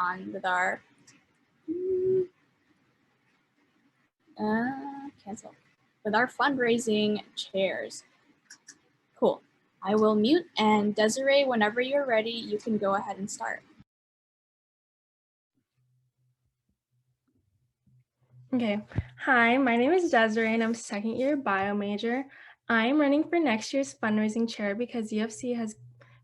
on with our with our fundraising chairs. Cool. I will mute, and Desiree, whenever you're ready, you can go ahead and start. Okay. Hi, my name is Desiree and I'm a second year bio major. I'm running for next year's fundraising chair because UFC has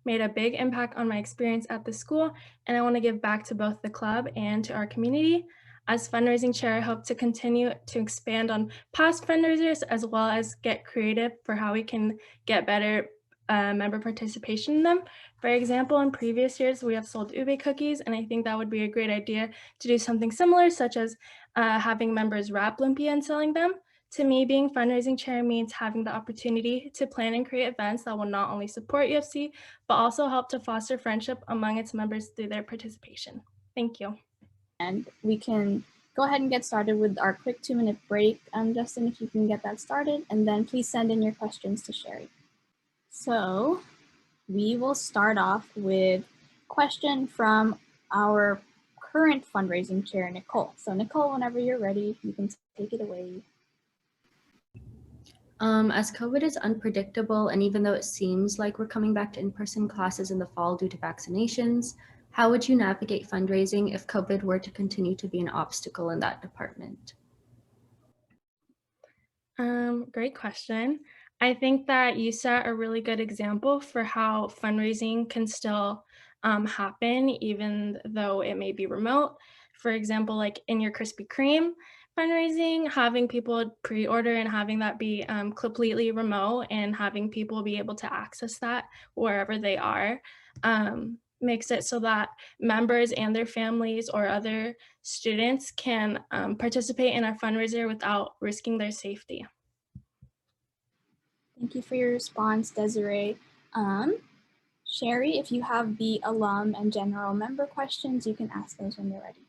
made a big impact on my experience at the school, and I want to give back to both the club and to our community. As fundraising chair, I hope to continue to expand on past fundraisers as well as get creative for how we can get better member participation in them. For example, in previous years, we have sold ube cookies, and I think that would be a great idea to do something similar, such as having members wrap lumpia and selling them. To me, being fundraising chair means having the opportunity to plan and create events that will not only support UFC, but also help to foster friendship among its members through their participation. Thank you. And we can go ahead and get started with our quick 2-minute break. Justin, if you can get that started, and then please send in your questions to Sherry. So we will start off with a question from our current fundraising chair, Nicole. So Nicole, whenever you're ready, you can take it away. As COVID is unpredictable, and even though it seems like we're coming back to in-person classes in the fall due to vaccinations, how would you navigate fundraising if COVID were to continue to be an obstacle in that department? Great question. I think that you set a really good example for how fundraising can still happen even though it may be remote. For example, like in your Krispy Kreme fundraising, having people pre-order and having that be completely remote and having people be able to access that wherever they are makes it so that members and their families or other students can participate in our fundraiser without risking their safety. Thank you for your response, Desiree. Sherry, if you have the alum and general member questions, you can ask those when you're ready.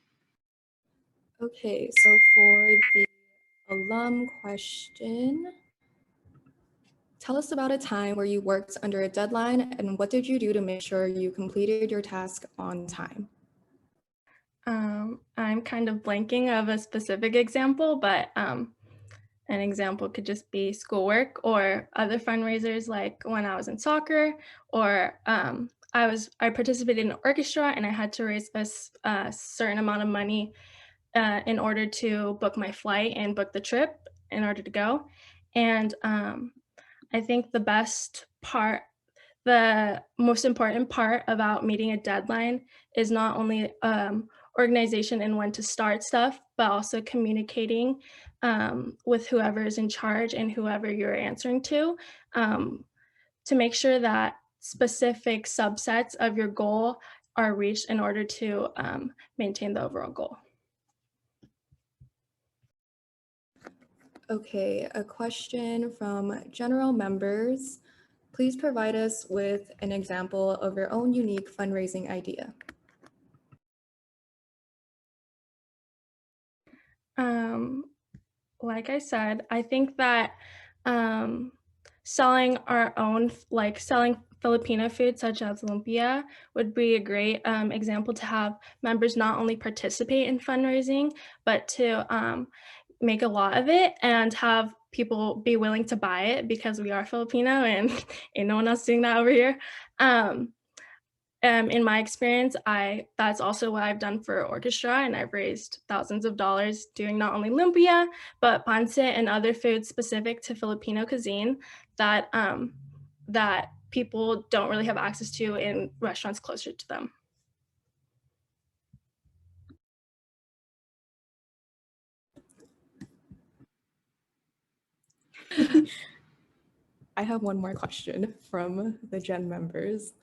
Okay, so for the alum question, tell us about a time where you worked under a deadline and what did you do to make sure you completed your task on time? I'm kind of blanking of a specific example, but an example could just be schoolwork or other fundraisers, like when I was in soccer, or I participated in an orchestra and I had to raise a certain amount of money in order to book my flight and book the trip in order to go. And I think the most important part about meeting a deadline is not only organization and when to start stuff, but also communicating with whoever is in charge and whoever you're answering to make sure that specific subsets of your goal are reached in order to maintain the overall goal. Okay, a question from general members. Please provide us with an example of your own unique fundraising idea. Like I said, I think that selling selling Filipino food such as lumpia would be a great example to have members not only participate in fundraising, but to make a lot of it and have people be willing to buy it because we are Filipino and ain't no one else doing that over here. In my experience, that's also what I've done for orchestra, and I've raised thousands of dollars doing not only lumpia, but pancit and other foods specific to Filipino cuisine that that people don't really have access to in restaurants closer to them. I have one more question from the Gen members.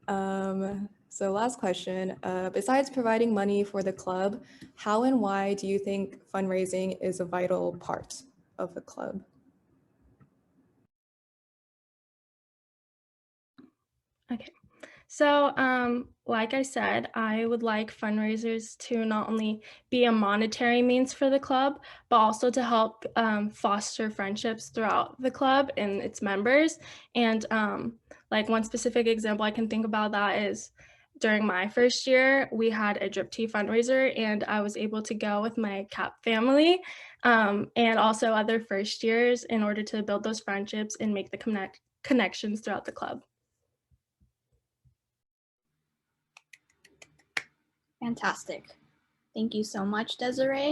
So last question, besides providing money for the club, how and why do you think fundraising is a vital part of the club? Okay. So, like I said, I would like fundraisers to not only be a monetary means for the club, but also to help foster friendships throughout the club and its members. And like one specific example I can think about that is during my first year, we had a drip tea fundraiser, and I was able to go with my CAP family and also other first years in order to build those friendships and make the connections throughout the club. Fantastic. Thank you so much, Desiree.